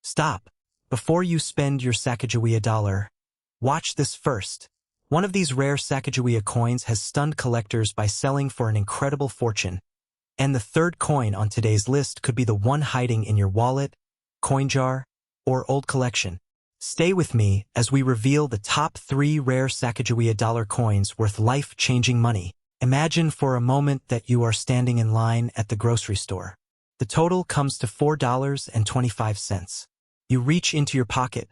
Stop. Before you spend your Sacagawea dollar, watch this first. One of these rare Sacagawea coins has stunned collectors by selling for an incredible fortune. And the third coin on today's list could be the one hiding in your wallet, coin jar, or old collection. Stay with me as we reveal the top 3 rare Sacagawea dollar coins worth life-changing money. Imagine for a moment that you are standing in line at the grocery store. The total comes to $4.25. You reach into your pocket,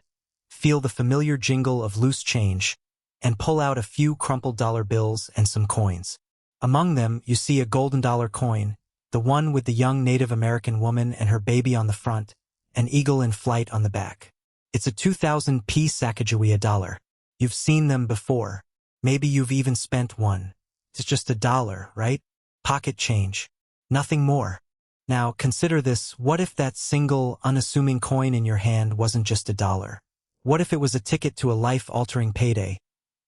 feel the familiar jingle of loose change, and pull out a few crumpled dollar bills and some coins. Among them, you see a golden dollar coin, the one with the young Native American woman and her baby on the front, an eagle in flight on the back. It's a 2000p Sacagawea dollar. You've seen them before. Maybe you've even spent one. It's just $1, right? Pocket change. Nothing more. Now, consider this. What if that single, unassuming coin in your hand wasn't just $1? What if it was a ticket to a life-altering payday?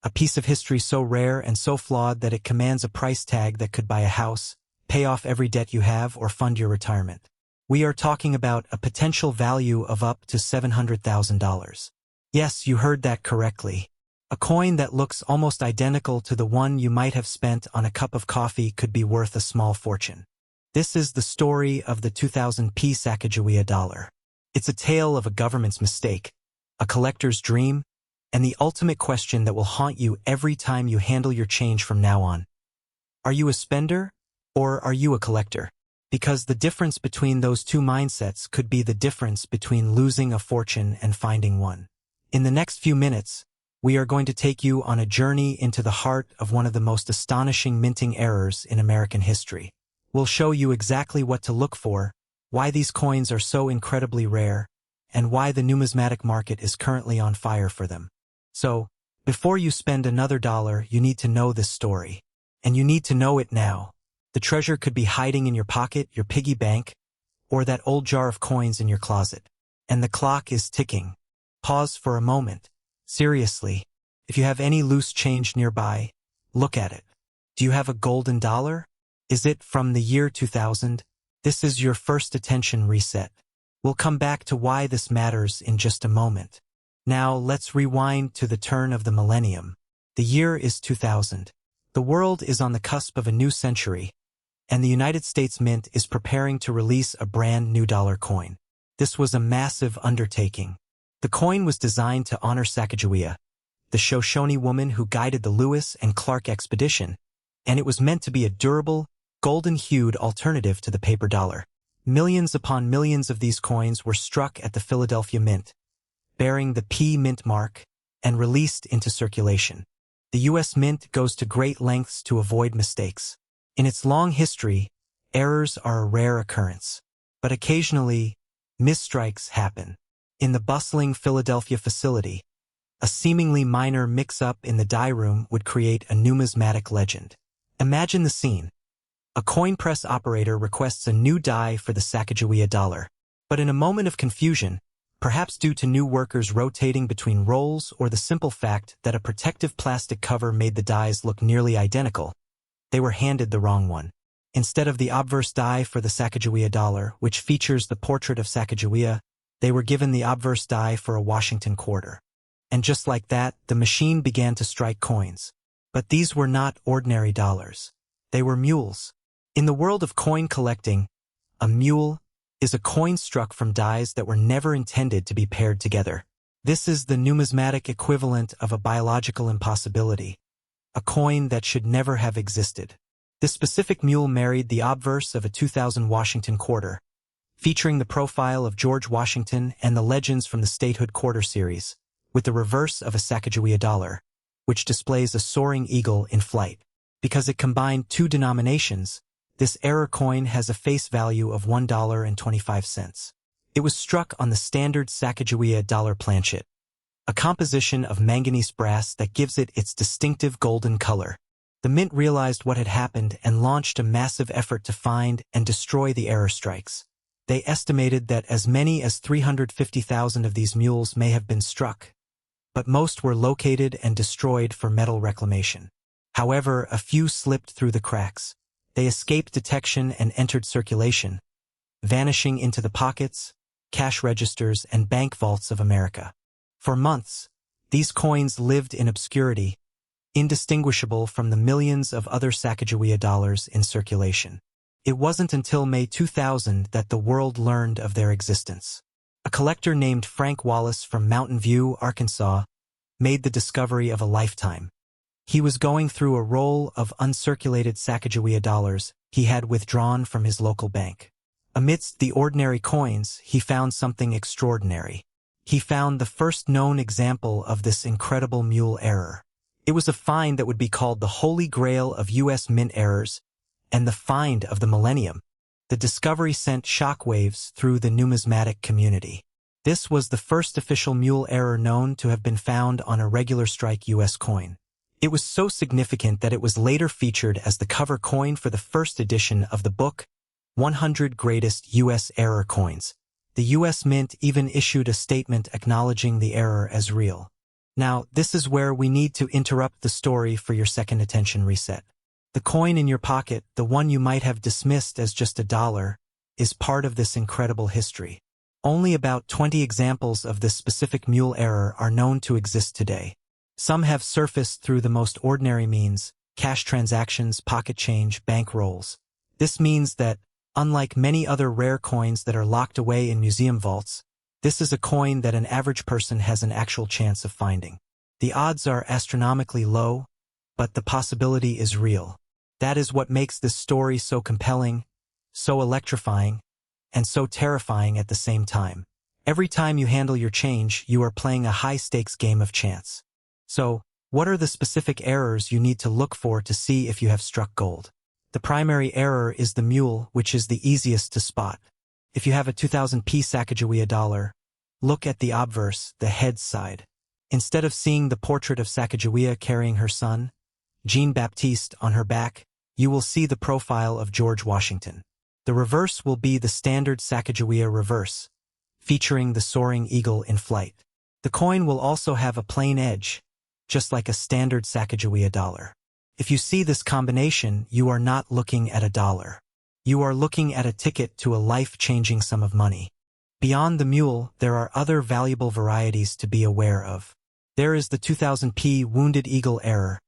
A piece of history so rare and so flawed that it commands a price tag that could buy a house, pay off every debt you have, or fund your retirement. We are talking about a potential value of up to $700,000. Yes, you heard that correctly. A coin that looks almost identical to the one you might have spent on a cup of coffee could be worth a small fortune. This is the story of the 2000p Sacagawea dollar. It's a tale of a government's mistake, a collector's dream, and the ultimate question that will haunt you every time you handle your change from now on. Are you a spender, or are you a collector? Because the difference between those two mindsets could be the difference between losing a fortune and finding one. In the next few minutes, we are going to take you on a journey into the heart of one of the most astonishing minting errors in American history. We'll show you exactly what to look for, why these coins are so incredibly rare, and why the numismatic market is currently on fire for them. So, before you spend another dollar, you need to know this story. And you need to know it now. The treasure could be hiding in your pocket, your piggy bank, or that old jar of coins in your closet. And the clock is ticking. Pause for a moment. Seriously, if you have any loose change nearby, look at it. Do you have a golden dollar? Is it from the year 2000? This is your first attention reset. We'll come back to why this matters in just a moment. Now let's rewind to the turn of the millennium. The year is 2000. The world is on the cusp of a new century, and the United States Mint is preparing to release a brand new dollar coin. This was a massive undertaking. The coin was designed to honor Sacagawea, the Shoshone woman who guided the Lewis and Clark expedition, and it was meant to be a durable, golden-hued alternative to the paper dollar. Millions upon millions of these coins were struck at the Philadelphia Mint, bearing the P Mint mark, and released into circulation. The U.S. Mint goes to great lengths to avoid mistakes. In its long history, errors are a rare occurrence. But occasionally, misstrikes happen. In the bustling Philadelphia facility, a seemingly minor mix-up in the die room would create a numismatic legend. Imagine the scene. A coin press operator requests a new die for the Sacagawea dollar. But in a moment of confusion, perhaps due to new workers rotating between rolls or the simple fact that a protective plastic cover made the dies look nearly identical, they were handed the wrong one. Instead of the obverse die for the Sacagawea dollar, which features the portrait of Sacagawea, they were given the obverse die for a Washington quarter. And just like that, the machine began to strike coins. But these were not ordinary dollars. They were mules. In the world of coin collecting, a mule is a coin struck from dies that were never intended to be paired together. This is the numismatic equivalent of a biological impossibility, a coin that should never have existed. This specific mule married the obverse of a 2000 Washington quarter, featuring the profile of George Washington and the legends from the Statehood Quarter series, with the reverse of a Sacagawea dollar, which displays a soaring eagle in flight. Because it combined two denominations, this error coin has a face value of $1.25. It was struck on the standard Sacagawea dollar planchet, a composition of manganese brass that gives it its distinctive golden color. The Mint realized what had happened and launched a massive effort to find and destroy the error strikes. They estimated that as many as 350,000 of these mules may have been struck, but most were located and destroyed for metal reclamation. However, a few slipped through the cracks. They escaped detection and entered circulation, vanishing into the pockets, cash registers, and bank vaults of America. For months, these coins lived in obscurity, indistinguishable from the millions of other Sacagawea dollars in circulation. It wasn't until May 2000 that the world learned of their existence. A collector named Frank Wallace from Mountain View, Arkansas, made the discovery of a lifetime. He was going through a roll of uncirculated Sacagawea dollars he had withdrawn from his local bank. Amidst the ordinary coins, he found something extraordinary. He found the first known example of this incredible mule error. It was a find that would be called the Holy Grail of U.S. mint errors and the find of the millennium. The discovery sent shockwaves through the numismatic community. This was the first official mule error known to have been found on a regular strike U.S. coin. It was so significant that it was later featured as the cover coin for the first edition of the book, 100 Greatest U.S. Error Coins. The U.S. Mint even issued a statement acknowledging the error as real. Now, this is where we need to interrupt the story for your second attention reset. The coin in your pocket, the one you might have dismissed as just a dollar, is part of this incredible history. Only about 20 examples of this specific mule error are known to exist today. Some have surfaced through the most ordinary means: cash transactions, pocket change, bank rolls. This means that, unlike many other rare coins that are locked away in museum vaults, this is a coin that an average person has an actual chance of finding. The odds are astronomically low, but the possibility is real. That is what makes this story so compelling, so electrifying, and so terrifying at the same time. Every time you handle your change, you are playing a high-stakes game of chance. So, what are the specific errors you need to look for to see if you have struck gold? The primary error is the mule, which is the easiest to spot. If you have a 2000p Sacagawea dollar, look at the obverse, the head side. Instead of seeing the portrait of Sacagawea carrying her son, Jean-Baptiste, on her back, you will see the profile of George Washington. The reverse will be the standard Sacagawea reverse, featuring the soaring eagle in flight. The coin will also have a plain edge, just like a standard Sacagawea dollar. If you see this combination, you are not looking at a dollar. You are looking at a ticket to a life-changing sum of money. Beyond the mule, there are other valuable varieties to be aware of. There is the 2000p Wounded Eagle error,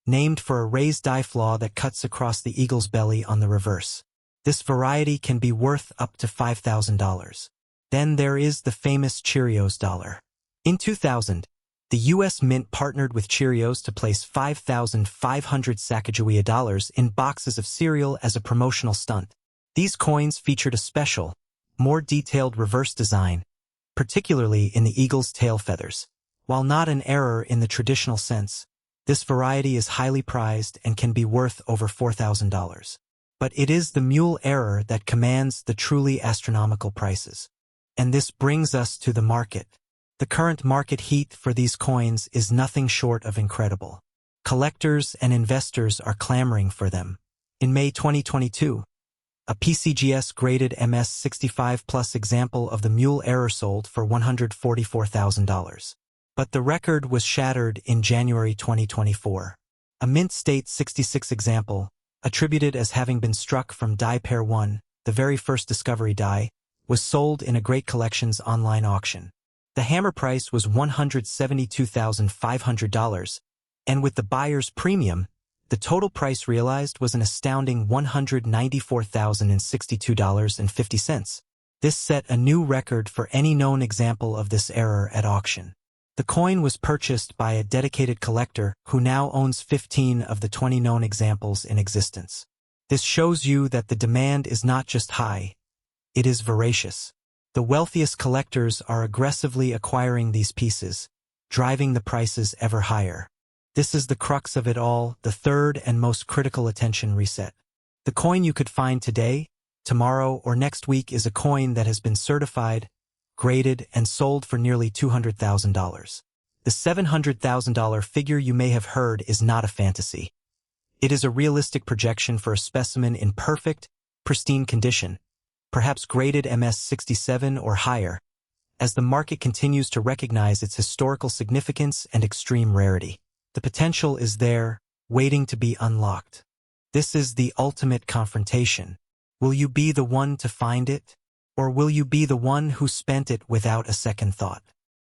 named for a raised die flaw that cuts across the eagle's belly on the reverse. This variety can be worth up to $5,000. Then there is the famous Cheerios dollar. In 2000, the U.S. Mint partnered with Cheerios to place 5,500 Sacagawea dollars in boxes of cereal as a promotional stunt. These coins featured a special, more detailed reverse design, particularly in the eagle's tail feathers. While not an error in the traditional sense, this variety is highly prized and can be worth over $4,000. But it is the mule error that commands the truly astronomical prices. And this brings us to the market. The current market heat for these coins is nothing short of incredible. Collectors and investors are clamoring for them. In May 2022, a PCGS-graded MS65 Plus example of the mule error sold for $144,000. But the record was shattered in January 2024. A Mint State 66 example, attributed as having been struck from die pair 1, the very first discovery die, was sold in a Great Collections online auction. The hammer price was $172,500, and with the buyer's premium, the total price realized was an astounding $194,062.50. This set a new record for any known example of this error at auction. The coin was purchased by a dedicated collector who now owns 15 of the 20 known examples in existence. This shows you that the demand is not just high, it is voracious. The wealthiest collectors are aggressively acquiring these pieces, driving the prices ever higher. This is the crux of it all, the third and most critical attention reset. The coin you could find today, tomorrow, or next week is a coin that has been certified, graded, and sold for nearly $200,000. The $700,000 figure you may have heard is not a fantasy. It is a realistic projection for a specimen in perfect, pristine condition, perhaps graded MS67 or higher, as the market continues to recognize its historical significance and extreme rarity. The potential is there, waiting to be unlocked. This is the ultimate confrontation. Will you be the one to find it? Or will you be the one who spent it without a second thought?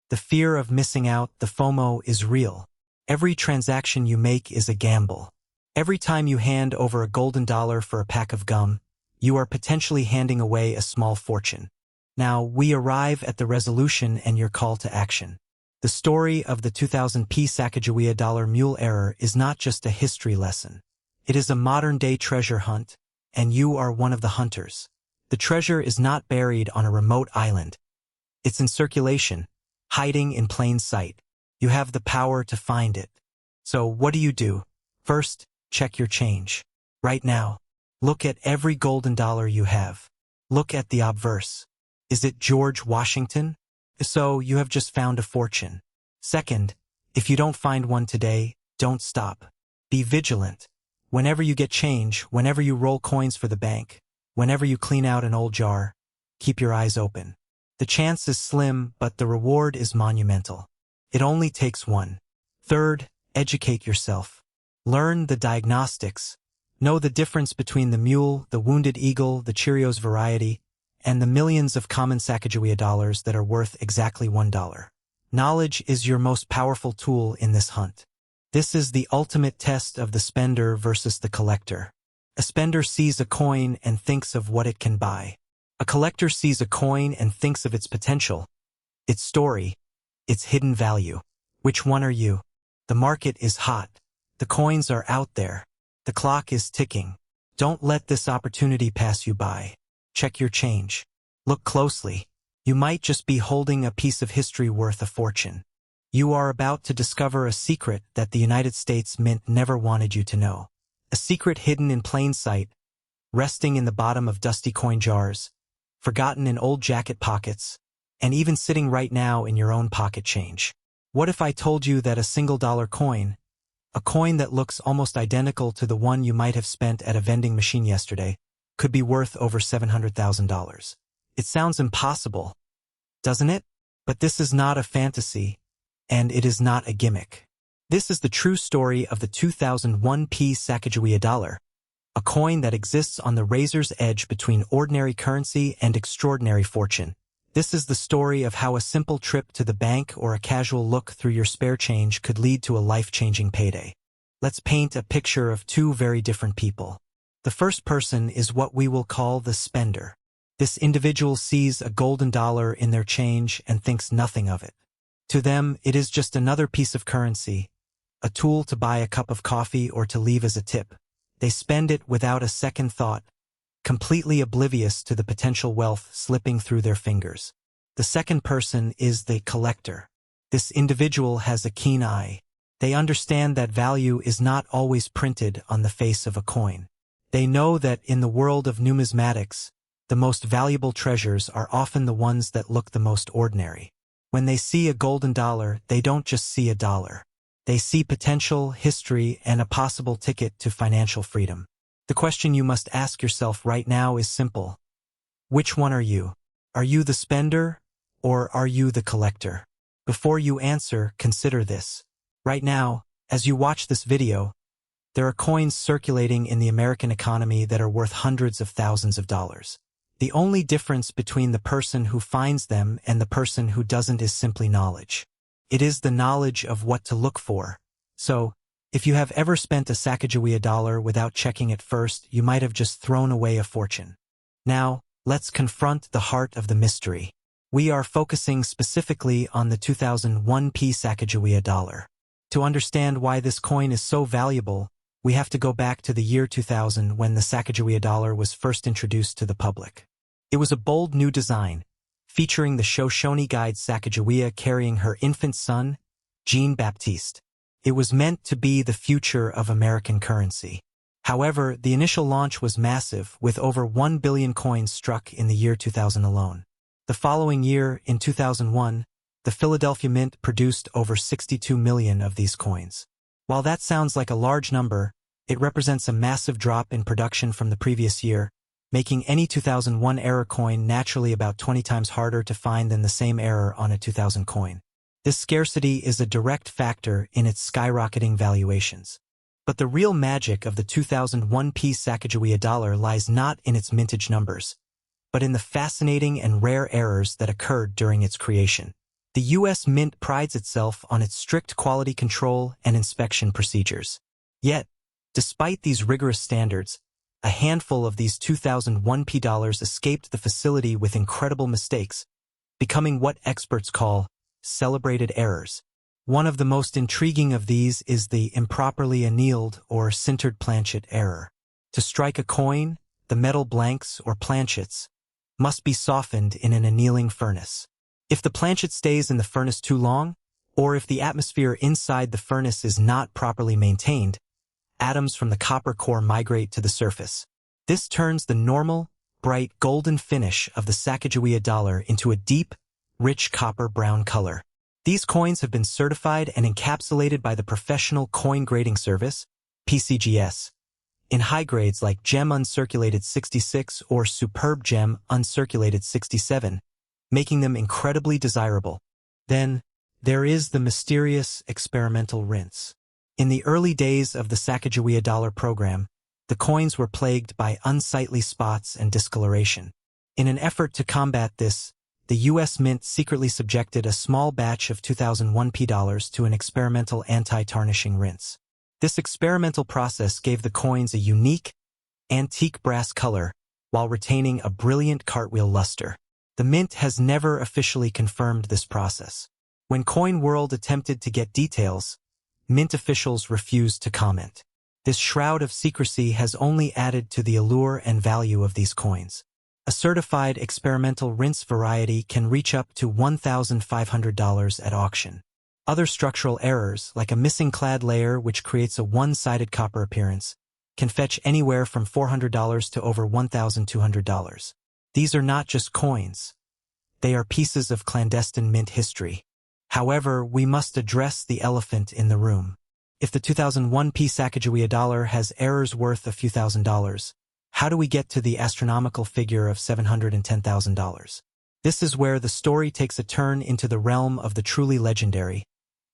The fear of missing out, the FOMO, is real. Every transaction you make is a gamble. Every time you hand over a golden dollar for a pack of gum, you are potentially handing away a small fortune. Now, we arrive at the resolution and your call to action. The story of the 2000p Sacagawea Dollar mule error is not just a history lesson. It is a modern-day treasure hunt, and you are one of the hunters. The treasure is not buried on a remote island. It's in circulation, hiding in plain sight. You have the power to find it. So what do? First, check your change. Right now, look at every golden dollar you have. Look at the obverse. Is it George Washington? If so, you have just found a fortune. Second, if you don't find one today, don't stop. Be vigilant. Whenever you get change, whenever you roll coins for the bank, whenever you clean out an old jar, keep your eyes open. The chance is slim, but the reward is monumental. It only takes one. Third, educate yourself. Learn the diagnostics. Know the difference between the mule, the wounded eagle, the Cheerios variety, and the millions of common Sacagawea dollars that are worth exactly $1. Knowledge is your most powerful tool in this hunt. This is the ultimate test of the spender versus the collector. A spender sees a coin and thinks of what it can buy. A collector sees a coin and thinks of its potential, its story, its hidden value. Which one are you? The market is hot. The coins are out there. The clock is ticking. Don't let this opportunity pass you by. Check your change. Look closely. You might just be holding a piece of history worth a fortune. You are about to discover a secret that the United States Mint never wanted you to know. A secret hidden in plain sight, resting in the bottom of dusty coin jars, forgotten in old jacket pockets, and even sitting right now in your own pocket change. What if I told you that a single dollar coin, a coin that looks almost identical to the one you might have spent at a vending machine yesterday, could be worth over $700,000? It sounds impossible, doesn't it? But this is not a fantasy, and it is not a gimmick. This is the true story of the 2001p Sacagawea Dollar, a coin that exists on the razor's edge between ordinary currency and extraordinary fortune. This is the story of how a simple trip to the bank or a casual look through your spare change could lead to a life-changing payday. Let's paint a picture of two very different people. The first person is what we will call the spender. This individual sees a golden dollar in their change and thinks nothing of it. To them, it is just another piece of currency, a tool to buy a cup of coffee or to leave as a tip. They spend it without a second thought, completely oblivious to the potential wealth slipping through their fingers. The second person is the collector. This individual has a keen eye. They understand that value is not always printed on the face of a coin. They know that in the world of numismatics, the most valuable treasures are often the ones that look the most ordinary. When they see a golden dollar, they don't just see a dollar. They see potential, history, and a possible ticket to financial freedom. The question you must ask yourself right now is simple. Which one are you? Are you the spender, or are you the collector? Before you answer, consider this. Right now, as you watch this video, there are coins circulating in the American economy that are worth hundreds of thousands of dollars. The only difference between the person who finds them and the person who doesn't is simply knowledge. It is the knowledge of what to look for. So, if you have ever spent a Sacagawea dollar without checking it first, you might have just thrown away a fortune. Now, let's confront the heart of the mystery. We are focusing specifically on the 2001p Sacagawea dollar. To understand why this coin is so valuable, we have to go back to the year 2000 when the Sacagawea dollar was first introduced to the public. It was a bold new design, featuring the Shoshone guide Sacagawea carrying her infant son, Jean-Baptiste. It was meant to be the future of American currency. However, the initial launch was massive, with over 1 billion coins struck in the year 2000 alone. The following year, in 2001, the Philadelphia Mint produced over 62 million of these coins. While that sounds like a large number, it represents a massive drop in production from the previous year, making any 2001 era coin naturally about 20 times harder to find than the same era on a 2000 coin. This scarcity is a direct factor in its skyrocketing valuations. But the real magic of the 2001p Sacagawea dollar lies not in its mintage numbers. but in the fascinating and rare errors that occurred during its creation. The U.S. Mint prides itself on its strict quality control and inspection procedures. Yet, despite these rigorous standards, a handful of these 2001 P dollars escaped the facility with incredible mistakes, becoming what experts call celebrated errors. One of the most intriguing of these is the improperly annealed or sintered planchet error. To strike a coin, the metal blanks or planchets must be softened in an annealing furnace. If the planchet stays in the furnace too long, or if the atmosphere inside the furnace is not properly maintained, atoms from the copper core migrate to the surface. This turns the normal, bright golden finish of the Sacagawea dollar into a deep, rich copper-brown color. These coins have been certified and encapsulated by the Professional Coin Grading Service, PCGS, in high grades like Gem Uncirculated 66 or Superb Gem Uncirculated 67, making them incredibly desirable. Then, there is the mysterious experimental rinse. In the early days of the Sacagawea Dollar program, the coins were plagued by unsightly spots and discoloration. In an effort to combat this, the U.S. Mint secretly subjected a small batch of 2001 P dollars to an experimental anti-tarnishing rinse. This experimental process gave the coins a unique, antique brass color while retaining a brilliant cartwheel luster. The Mint has never officially confirmed this process. When Coin World attempted to get details, Mint officials refused to comment. This shroud of secrecy has only added to the allure and value of these coins. A certified experimental rinse variety can reach up to $1,500 at auction. Other structural errors, like a missing clad layer which creates a one-sided copper appearance, can fetch anywhere from $400 to over $1,200. These are not just coins. They are pieces of clandestine mint history. However, we must address the elephant in the room. If the 2001 P Sacagawea dollar has errors worth a few $1,000s, how do we get to the astronomical figure of $710,000? This is where the story takes a turn into the realm of the truly legendary,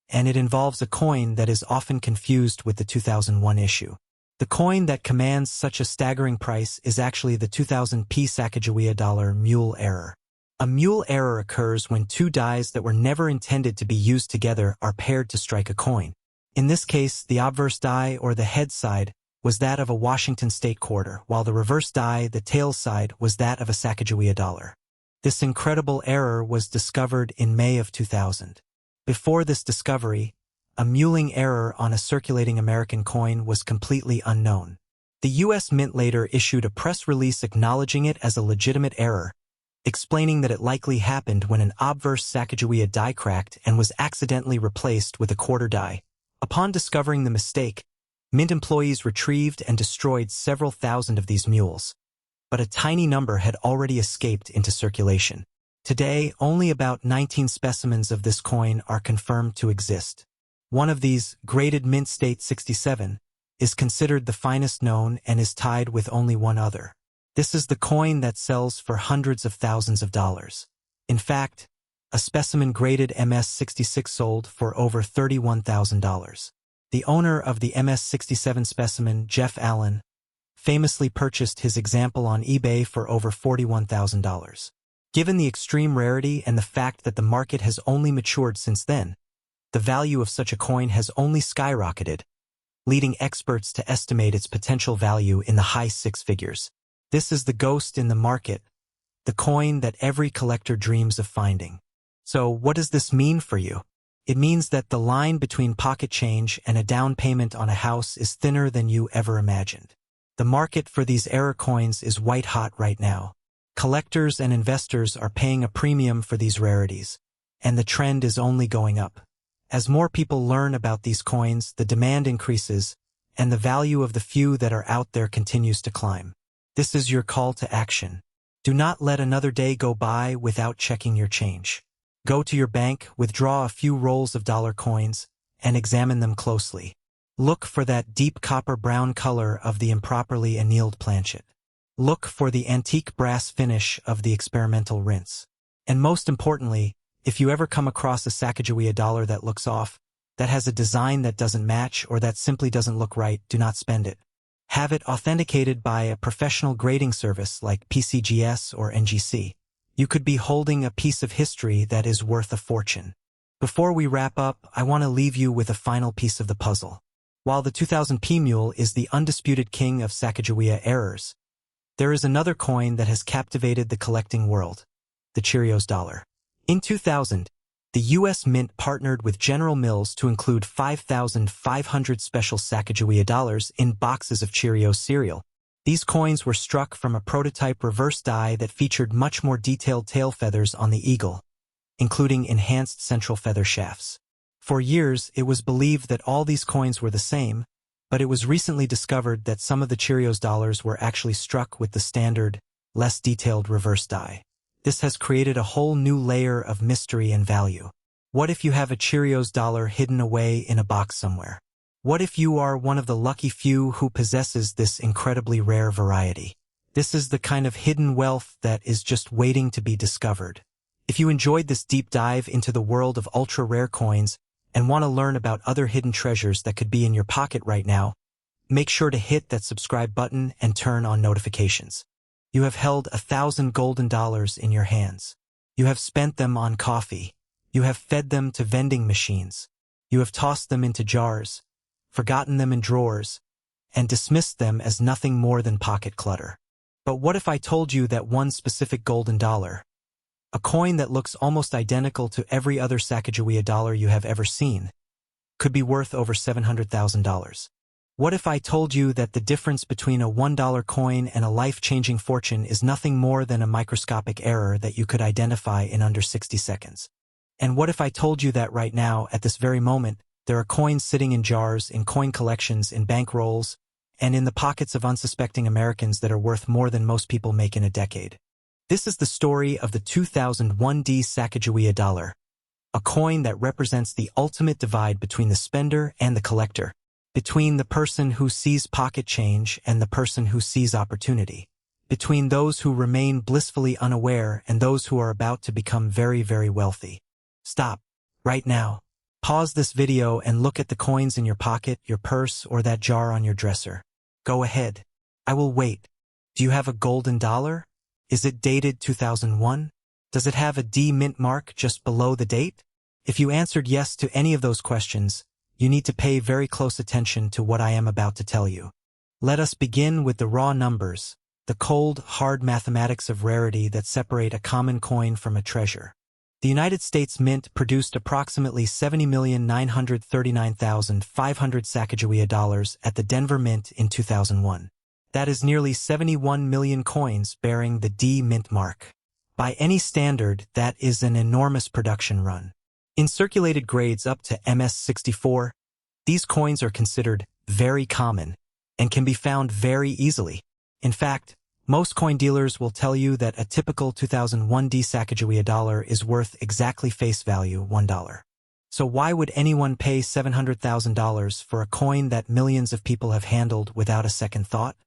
and it involves a coin that is often confused with the 2001 issue. The coin that commands such a staggering price is actually the 2000 P Sacagawea dollar mule error. A mule error occurs when two dies that were never intended to be used together are paired to strike a coin. In this case, the obverse die, or the head side, was that of a Washington state quarter, while the reverse die, the tail side, was that of a Sacagawea dollar. This incredible error was discovered in May of 2000. Before this discovery, a muling error on a circulating American coin was completely unknown. The U.S. Mint later issued a press release acknowledging it as a legitimate error, explaining that it likely happened when an obverse Sacagawea die cracked and was accidentally replaced with a quarter die. Upon discovering the mistake, Mint employees retrieved and destroyed several thousand of these mules, but a tiny number had already escaped into circulation. Today, only about 19 specimens of this coin are confirmed to exist. One of these, graded Mint State 67, is considered the finest known and is tied with only one other. This is the coin that sells for hundreds of thousands of dollars. In fact, a specimen graded MS-66 sold for over $31,000. The owner of the MS-67 specimen, Jeff Allen, famously purchased his example on eBay for over $41,000. Given the extreme rarity and the fact that the market has only matured since then, the value of such a coin has only skyrocketed, leading experts to estimate its potential value in the high six figures. This is the ghost in the market, the coin that every collector dreams of finding. So what does this mean for you? It means that the line between pocket change and a down payment on a house is thinner than you ever imagined. The market for these error coins is white hot right now. Collectors and investors are paying a premium for these rarities, and the trend is only going up. As more people learn about these coins, the demand increases, and the value of the few that are out there continues to climb. This is your call to action. Do not let another day go by without checking your change. Go to your bank, withdraw a few rolls of dollar coins, and examine them closely. Look for that deep copper-brown color of the improperly annealed planchet. Look for the antique brass finish of the experimental rinse. And most importantly, if you ever come across a Sacagawea dollar that looks off, that has a design that doesn't match, or that simply doesn't look right, do not spend it. Have it authenticated by a professional grading service like PCGS or NGC. You could be holding a piece of history that is worth a fortune. Before we wrap up, I want to leave you with a final piece of the puzzle. While the 2000p mule is the undisputed king of Sacagawea errors, there is another coin that has captivated the collecting world, the Cheerios dollar. In 2000, the U.S. Mint partnered with General Mills to include 5,500 special Sacagawea dollars in boxes of Cheerios cereal. These coins were struck from a prototype reverse die that featured much more detailed tail feathers on the eagle, including enhanced central feather shafts. For years, it was believed that all these coins were the same, but it was recently discovered that some of the Cheerios dollars were actually struck with the standard, less detailed reverse die. This has created a whole new layer of mystery and value. What if you have a Cheerios dollar hidden away in a box somewhere? What if you are one of the lucky few who possesses this incredibly rare variety? This is the kind of hidden wealth that is just waiting to be discovered. If you enjoyed this deep dive into the world of ultra-rare coins and want to learn about other hidden treasures that could be in your pocket right now, make sure to hit that subscribe button and turn on notifications. You have held 1,000 golden dollars in your hands. You have spent them on coffee. You have fed them to vending machines. You have tossed them into jars, forgotten them in drawers, and dismissed them as nothing more than pocket clutter. But what if I told you that one specific golden dollar, a coin that looks almost identical to every other Sacagawea dollar you have ever seen, could be worth over $700,000? What if I told you that the difference between a $1 coin and a life-changing fortune is nothing more than a microscopic error that you could identify in under 60 seconds? And what if I told you that right now, at this very moment, there are coins sitting in jars, in coin collections, in bank rolls, and in the pockets of unsuspecting Americans that are worth more than most people make in a decade? This is the story of the 2001D Sacagawea Dollar, a coin that represents the ultimate divide between the spender and the collector, between the person who sees pocket change and the person who sees opportunity, between those who remain blissfully unaware and those who are about to become very, very wealthy. Stop, right now. Pause this video and look at the coins in your pocket, your purse, or that jar on your dresser. Go ahead. I will wait. Do you have a golden dollar? Is it dated 2001? Does it have a D mint mark just below the date? If you answered yes to any of those questions, you need to pay very close attention to what I am about to tell you. Let us begin with the raw numbers, the cold, hard mathematics of rarity that separate a common coin from a treasure. The United States Mint produced approximately 70,939,500 Sacagawea dollars at the Denver Mint in 2001. That is nearly 71 million coins bearing the D mint mark. By any standard, that is an enormous production run. In circulated grades up to MS64, these coins are considered very common and can be found very easily. In fact, most coin dealers will tell you that a typical 2001D Sacagawea dollar is worth exactly face value $1. So why would anyone pay $700,000 for a coin that millions of people have handled without a second thought?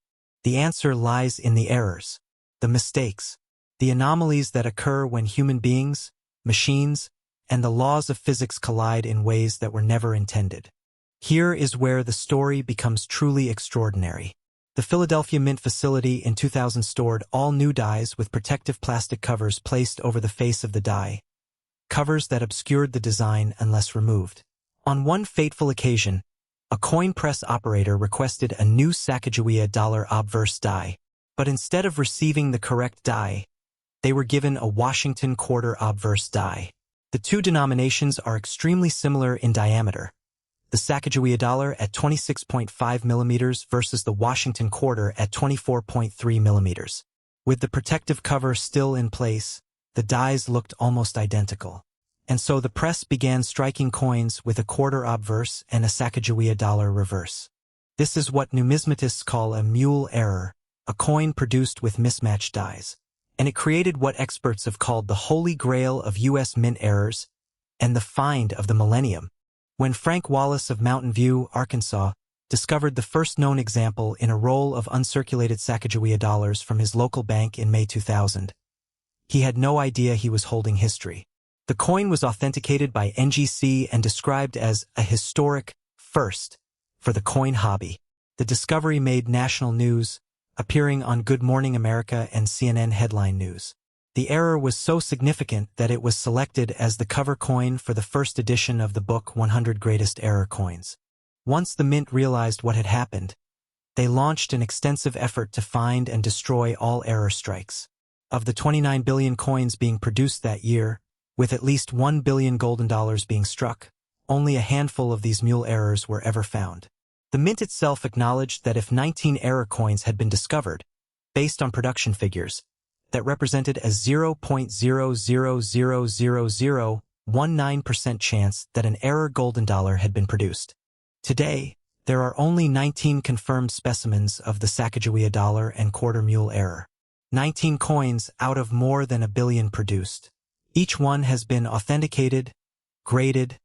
The answer lies in the errors, the mistakes, the anomalies that occur when human beings, machines, and the laws of physics collide in ways that were never intended. Here is where the story becomes truly extraordinary. The Philadelphia Mint facility in 2000 stored all new dies with protective plastic covers placed over the face of the die, covers that obscured the design unless removed. On one fateful occasion, a coin press operator requested a new Sacagawea dollar obverse die, but instead of receiving the correct die, they were given a Washington quarter obverse die. The two denominations are extremely similar in diameter. The Sacagawea dollar at 26.5 millimeters versus the Washington quarter at 24.3 millimeters. With the protective cover still in place, the dies looked almost identical. And so the press began striking coins with a quarter obverse and a Sacagawea dollar reverse. This is what numismatists call a mule error, a coin produced with mismatched dies. And it created what experts have called the holy grail of U.S. mint errors and the find of the millennium. When Frank Wallace of Mountain View, Arkansas, discovered the first known example in a roll of uncirculated Sacagawea dollars from his local bank in May 2000, he had no idea he was holding history. The coin was authenticated by NGC and described as a historic first for the coin hobby. The discovery made national news, appearing on Good Morning America and CNN headline news. The error was so significant that it was selected as the cover coin for the first edition of the book 100 Greatest Error Coins. Once the mint realized what had happened, they launched an extensive effort to find and destroy all error strikes. Of the 29 billion coins being produced that year, with at least 1 billion golden dollars being struck, only a handful of these mule errors were ever found. The mint itself acknowledged that if 19 error coins had been discovered, based on production figures, that represented a 0.0000019% chance that an error golden dollar had been produced. Today, there are only 19 confirmed specimens of the Sacagawea dollar and quarter mule error. 19 coins out of more than a billion produced. Each one has been authenticated, graded,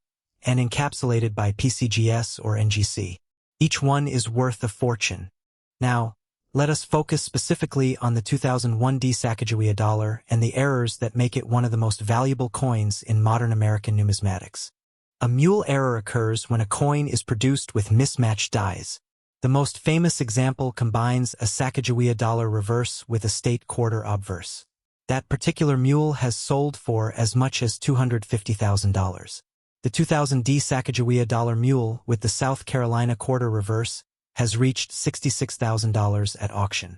and encapsulated by PCGS or NGC. Each one is worth a fortune. Now, let us focus specifically on the 2001 Sacagawea dollar and the errors that make it one of the most valuable coins in modern American numismatics. A mule error occurs when a coin is produced with mismatched dies. The most famous example combines a Sacagawea dollar reverse with a state quarter obverse. That particular mule has sold for as much as $250,000. The 2000 Sacagawea dollar mule with the South Carolina quarter reverse has reached $66,000 at auction.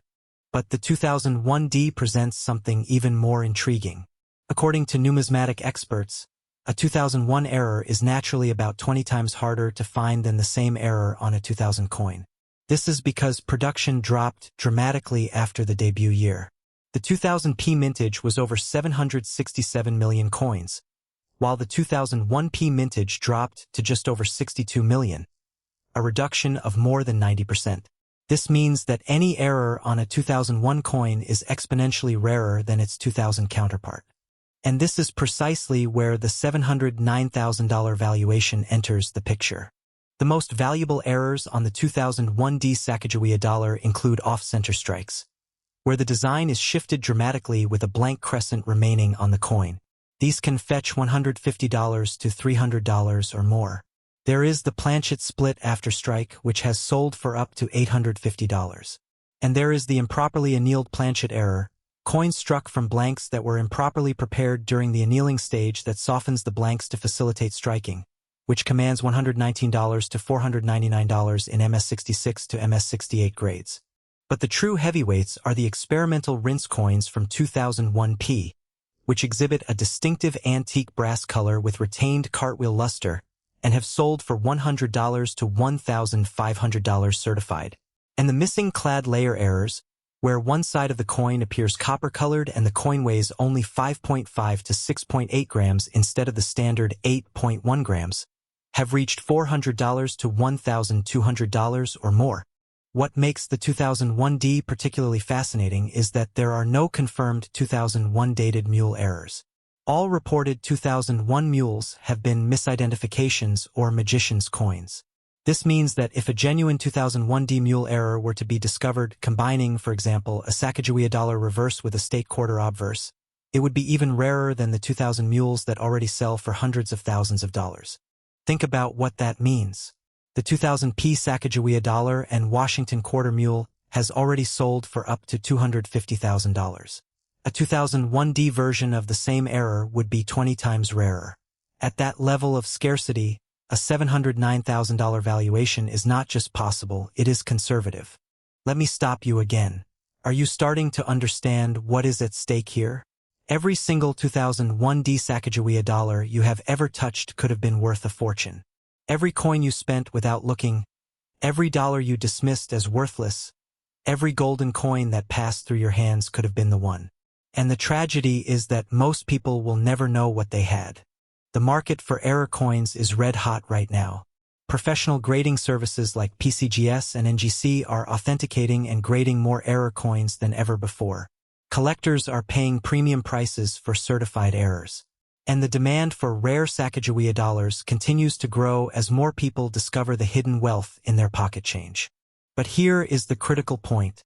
But the 2001 presents something even more intriguing. According to numismatic experts, a 2001 error is naturally about 20 times harder to find than the same error on a 2000 coin. This is because production dropped dramatically after the debut year. The 2000 mintage was over 767 million coins, while the 2001 mintage dropped to just over 62 million, a reduction of more than 90%. This means that any error on a 2001 coin is exponentially rarer than its 2000 counterpart. And this is precisely where the $709,000 valuation enters the picture. The most valuable errors on the 2001 Sacagawea dollar include off-center strikes, where the design is shifted dramatically with a blank crescent remaining on the coin. These can fetch $150 to $300 or more. There is the planchet split after strike, which has sold for up to $850. And there is the improperly annealed planchet error, coins struck from blanks that were improperly prepared during the annealing stage that softens the blanks to facilitate striking, which commands $119 to $499 in MS66 to MS68 grades. But the true heavyweights are the experimental rinse coins from 2001 which exhibit a distinctive antique brass color with retained cartwheel luster and have sold for $100 to $1,500 certified. And the missing clad layer errors, where one side of the coin appears copper-colored and the coin weighs only 5.5 to 6.8 grams instead of the standard 8.1 grams, have reached $400 to $1,200 or more. What makes the 2001 particularly fascinating is that there are no confirmed 2001 dated mule errors. All reported 2001 mules have been misidentifications or magician's coins. This means that if a genuine 2001 mule error were to be discovered combining, for example, a Sacagawea dollar reverse with a state quarter obverse, it would be even rarer than the 2000 mules that already sell for hundreds of thousands of dollars. Think about what that means. The 2000 Sacagawea dollar and Washington quarter mule has already sold for up to $250,000. A 2001 version of the same error would be 20 times rarer. At that level of scarcity, a $709,000 valuation is not just possible, it is conservative. Let me stop you again. Are you starting to understand what is at stake here? Every single 2001 Sacagawea dollar you have ever touched could have been worth a fortune. Every coin you spent without looking, every dollar you dismissed as worthless, every golden coin that passed through your hands could have been the one. And the tragedy is that most people will never know what they had. The market for error coins is red hot right now. Professional grading services like PCGS and NGC are authenticating and grading more error coins than ever before. Collectors are paying premium prices for certified errors. And the demand for rare Sacagawea dollars continues to grow as more people discover the hidden wealth in their pocket change. But here is the critical point.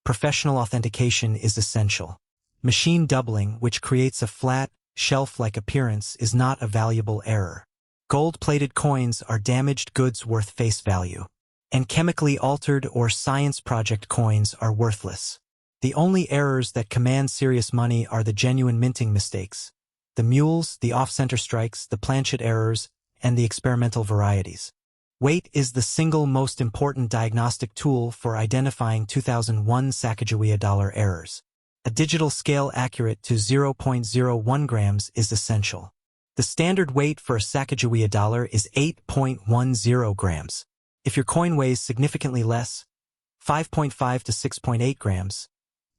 Professional authentication is essential. Machine doubling, which creates a flat, shelf-like appearance, is not a valuable error. Gold-plated coins are damaged goods worth face value. and chemically altered or science project coins are worthless. The only errors that command serious money are the genuine minting mistakes, the mules, the off-center strikes, the planchet errors, and the experimental varieties. Weight is the single most important diagnostic tool for identifying 2001 Sacagawea dollar errors. A digital scale accurate to 0.01 grams is essential. The standard weight for a Sacagawea dollar is 8.10 grams. If your coin weighs significantly less, 5.5 to 6.8 grams,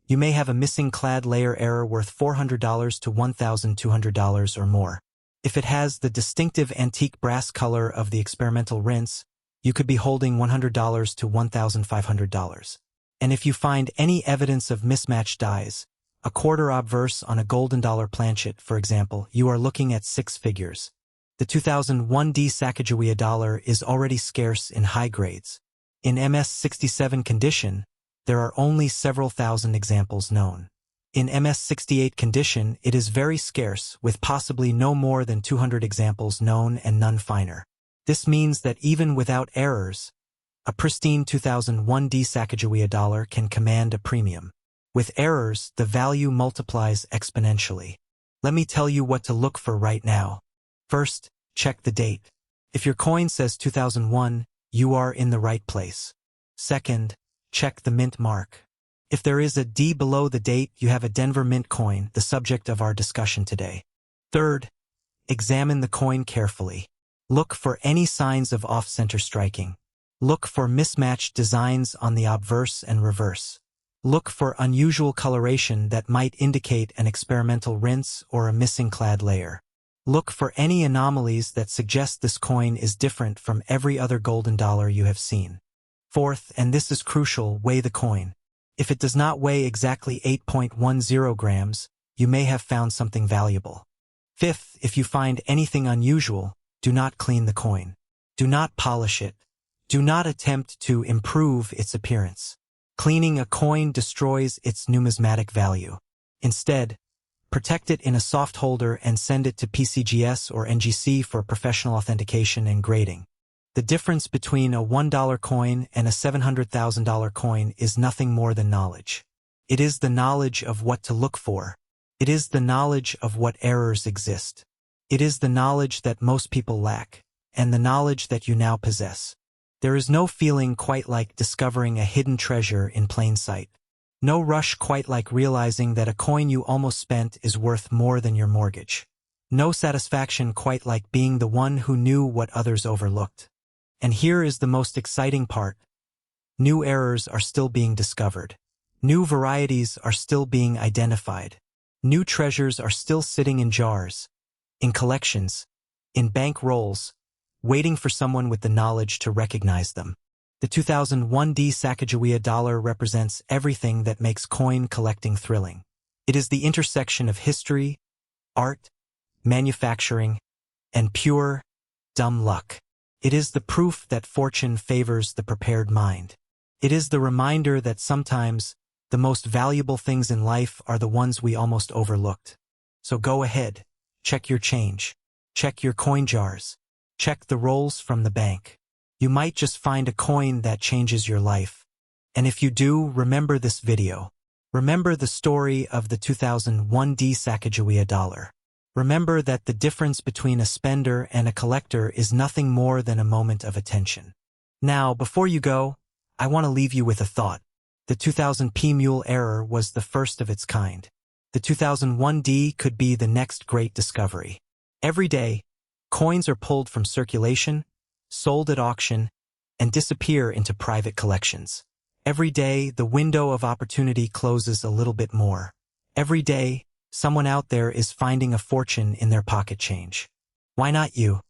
you may have a missing clad layer error worth $400 to $1,200 or more. If it has the distinctive antique brass color of the experimental rinse, you could be holding $100 to $1,500. And if you find any evidence of mismatched dies, a quarter obverse on a golden dollar planchet, for example, you are looking at six figures. The 2001D Sacagawea dollar is already scarce in high grades. In MS67 condition, there are only several thousand examples known. In MS68 condition, it is very scarce, with possibly no more than 200 examples known and none finer. This means that even without errors, a pristine 2001D Sacagawea dollar can command a premium. With errors, the value multiplies exponentially. Let me tell you what to look for right now. First, check the date. If your coin says 2001, you are in the right place. Second, check the mint mark. If there is a D below the date, you have a Denver Mint coin, the subject of our discussion today. Third, examine the coin carefully. Look for any signs of off-center striking. Look for mismatched designs on the obverse and reverse. Look for unusual coloration that might indicate an experimental rinse or a missing clad layer. Look for any anomalies that suggest this coin is different from every other golden dollar you have seen. Fourth, and this is crucial, weigh the coin. If it does not weigh exactly 8.10 grams, you may have found something valuable. Fifth, if you find anything unusual, do not clean the coin. Do not polish it. Do not attempt to improve its appearance. Cleaning a coin destroys its numismatic value. Instead, protect it in a soft holder and send it to PCGS or NGC for professional authentication and grading. The difference between a $1 coin and a $700,000 coin is nothing more than knowledge. It is the knowledge of what to look for. It is the knowledge of what errors exist. It is the knowledge that most people lack, and the knowledge that you now possess. There is no feeling quite like discovering a hidden treasure in plain sight. No rush quite like realizing that a coin you almost spent is worth more than your mortgage. No satisfaction quite like being the one who knew what others overlooked. And here is the most exciting part. New errors are still being discovered. New varieties are still being identified. New treasures are still sitting in jars, in collections, in bank rolls, waiting for someone with the knowledge to recognize them. The 2001D Sacagawea dollar represents everything that makes coin collecting thrilling. It is the intersection of history, art, manufacturing, and pure, dumb luck. It is the proof that fortune favors the prepared mind. It is the reminder that sometimes the most valuable things in life are the ones we almost overlooked. So go ahead, check your change, check your coin jars, check the rolls from the bank. You might just find a coin that changes your life. And if you do, remember this video. Remember the story of the 2001D Sacagawea dollar. Remember that the difference between a spender and a collector is nothing more than a moment of attention. Now, before you go, I want to leave you with a thought. The 2000P mule error was the first of its kind. The 2001D could be the next great discovery. Every day, coins are pulled from circulation, sold at auction, and disappear into private collections. Every day, the window of opportunity closes a little bit more. Every day, someone out there is finding a fortune in their pocket change. Why not you?